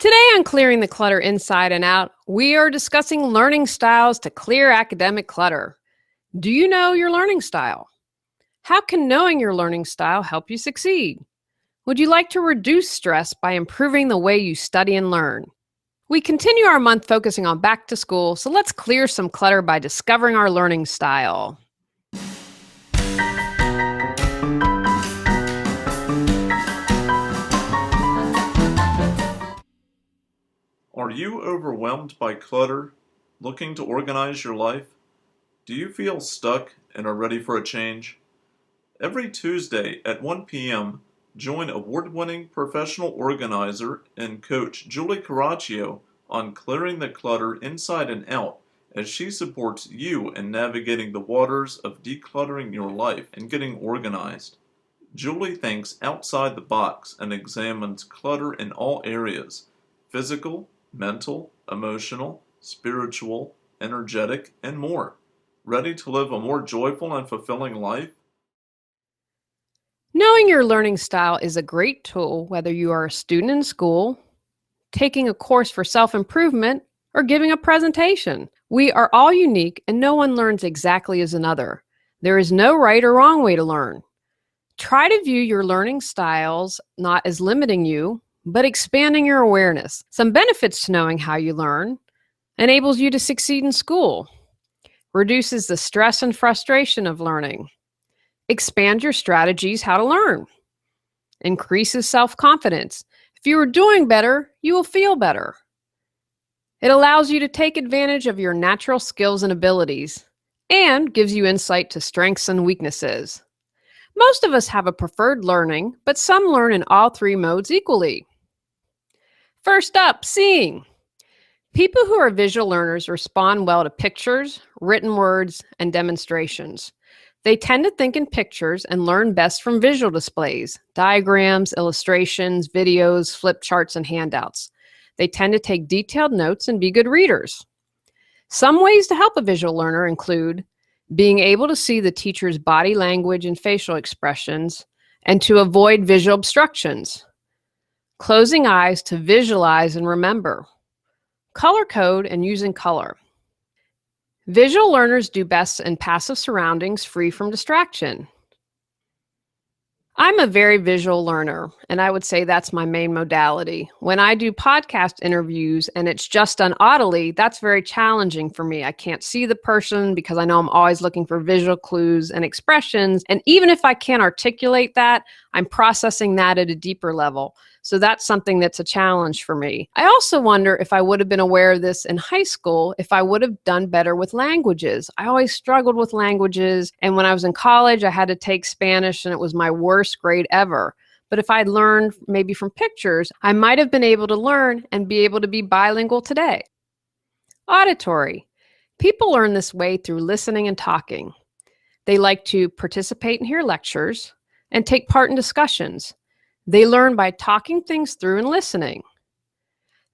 Today on Clearing the Clutter Inside and Out, we are discussing learning styles to clear academic clutter. Do you know your learning style? How can knowing your learning style help you succeed? Would you like to reduce stress by improving the way you study and learn? We continue our month focusing on back to school, so let's clear some clutter by discovering our learning style. Are you overwhelmed by clutter, looking to organize your life? Do you feel stuck and are ready for a change? Every Tuesday at 1 p.m., join award-winning professional organizer and coach Julie Coraccio on Clearing the Clutter Inside and Out as she supports you in navigating the waters of decluttering your life and getting organized. Julie thinks outside the box and examines clutter in all areas: physical, mental, emotional, spiritual, energetic, and more. Ready to live a more joyful and fulfilling life? Knowing your learning style is a great tool whether you are a student in school, taking a course for self-improvement, or giving a presentation. We are all unique and no one learns exactly as another. There is no right or wrong way to learn. Try to view your learning styles not as limiting you, but expanding your awareness. Some benefits to knowing how you learn: enables you to succeed in school, reduces the stress and frustration of learning, expand your strategies how to learn, increases self-confidence. If you are doing better, you will feel better. It allows you to take advantage of your natural skills and abilities, and gives you insight to strengths and weaknesses. Most of us have a preferred learning, but some learn in all three modes equally. First up, seeing. People who are visual learners respond well to pictures, written words, and demonstrations. They tend to think in pictures and learn best from visual displays, diagrams, illustrations, videos, flip charts, and handouts. They tend to take detailed notes and be good readers. Some ways to help a visual learner include being able to see the teacher's body language and facial expressions, and to avoid visual obstructions. Closing eyes to visualize and remember. Color code and using color. Visual learners do best in passive surroundings free from distraction. I'm a very visual learner, and I would say that's my main modality. When I do podcast interviews and it's just done audibly, that's very challenging for me. I can't see the person because I know I'm always looking for visual clues and expressions. And even if I can't articulate that, I'm processing that at a deeper level. So that's something that's a challenge for me. I also wonder if I would have been aware of this in high school, if I would have done better with languages. I always struggled with languages, and when I was in college, I had to take Spanish, and it was my worst grade ever. But if I'd learned maybe from pictures, I might have been able to learn and be able to be bilingual today. Auditory. People learn this way through listening and talking. They like to participate and hear lectures and take part in discussions. They learn by talking things through and listening.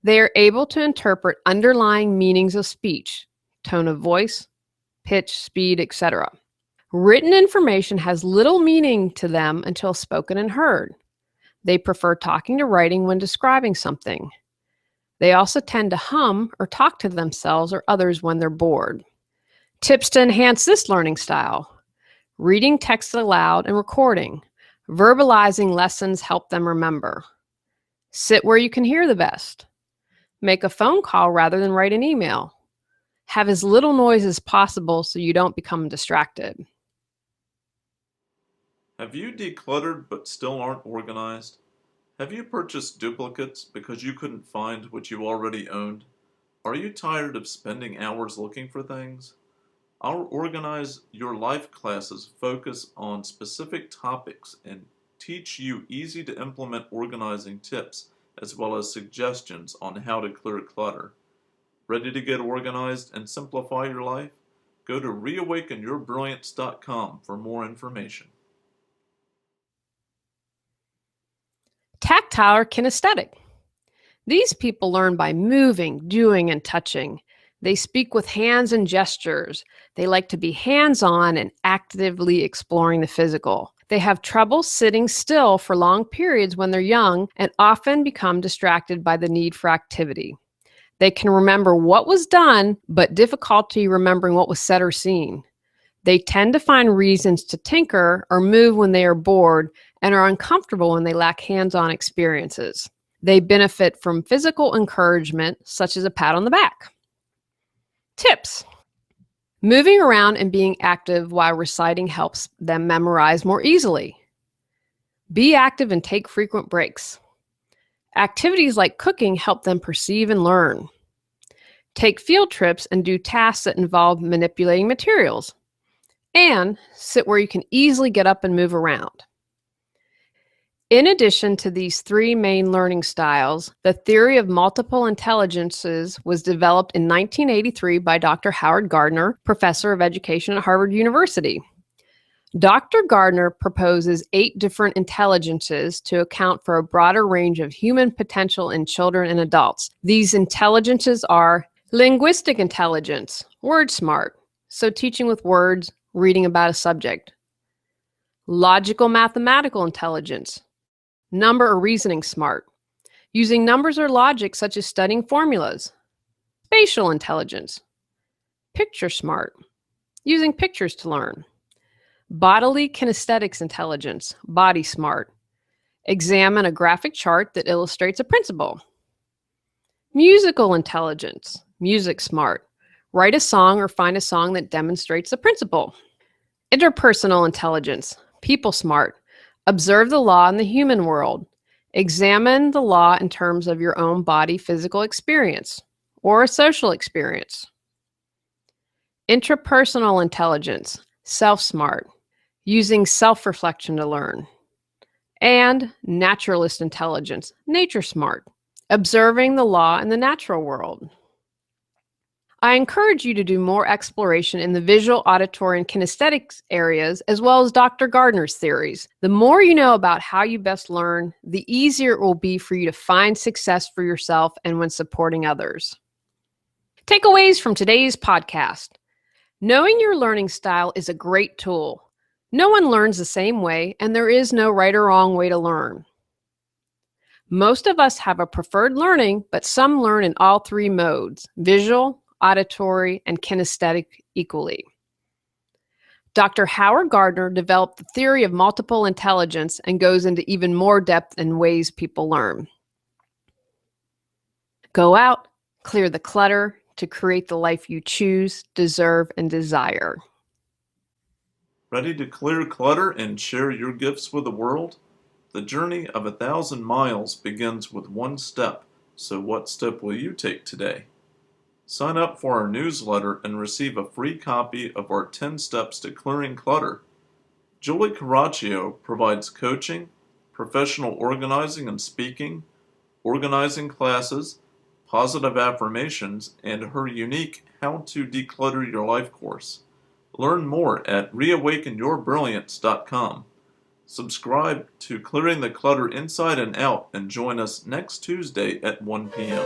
They are able to interpret underlying meanings of speech, tone of voice, pitch, speed, etc. Written information has little meaning to them until spoken and heard. They prefer talking to writing when describing something. They also tend to hum or talk to themselves or others when they're bored. Tips to enhance this learning style: reading text aloud and recording. Verbalizing lessons help them remember. Sit where you can hear the best. Make a phone call rather than write an email. Have as little noise as possible so you don't become distracted. Have you decluttered but still aren't organized? Have you purchased duplicates because you couldn't find what you already owned? Are you tired of spending hours looking for things? Our Organize Your Life classes focus on specific topics and teach you easy to implement organizing tips as well as suggestions on how to clear clutter. Ready to get organized and simplify your life? Go to reawakenyourbrilliance.com for more information. Tactile or kinesthetic. These people learn by moving, doing, and touching. They speak with hands and gestures. They like to be hands-on and actively exploring the physical. They have trouble sitting still for long periods when they're young and often become distracted by the need for activity. They can remember what was done, but difficulty remembering what was said or seen. They tend to find reasons to tinker or move when they are bored and are uncomfortable when they lack hands-on experiences. They benefit from physical encouragement, such as a pat on the back. Tips. Moving around and being active while reciting helps them memorize more easily. Be active and take frequent breaks. Activities like cooking help them perceive and learn. Take field trips and do tasks that involve manipulating materials. And sit where you can easily get up and move around. In addition to these three main learning styles, the theory of multiple intelligences was developed in 1983 by Dr. Howard Gardner, professor of education at Harvard University. Dr. Gardner proposes 8 different intelligences to account for a broader range of human potential in children and adults. These intelligences are linguistic intelligence, word smart, so teaching with words, reading about a subject. Logical mathematical intelligence, number or reasoning smart, using numbers or logic such as studying formulas. Spatial intelligence, picture smart, using pictures to learn. Bodily kinesthetics intelligence, body smart, examine a graphic chart that illustrates a principle. Musical intelligence, music smart, write a song or find a song that demonstrates the principle. Interpersonal intelligence, people smart, observe the law in the human world. Examine the law in terms of your own body physical experience or a social experience. Intrapersonal intelligence, self-smart, using self-reflection to learn. And naturalist intelligence, nature smart, observing the law in the natural world. I encourage you to do more exploration in the visual, auditory, and kinesthetics areas, as well as Dr. Gardner's theories. The more you know about how you best learn, the easier it will be for you to find success for yourself and when supporting others. Takeaways from today's podcast. Knowing your learning style is a great tool. No one learns the same way, and there is no right or wrong way to learn. Most of us have a preferred learning, but some learn in all 3 modes, visual, auditory, and kinesthetic equally. Dr. Howard Gardner developed the theory of multiple intelligence and goes into even more depth in ways people learn. Go out, clear the clutter to create the life you choose, deserve, and desire. Ready to clear clutter and share your gifts with the world? The journey of 1,000 miles begins with one step, so what step will you take today? Sign up for our newsletter and receive a free copy of our 10 Steps to Clearing Clutter. Julie Coraccio provides coaching, professional organizing and speaking, organizing classes, positive affirmations, and her unique How to Declutter Your Life course. Learn more at reawakenyourbrilliance.com. Subscribe to Clearing the Clutter Inside and Out and join us next Tuesday at 1 p.m.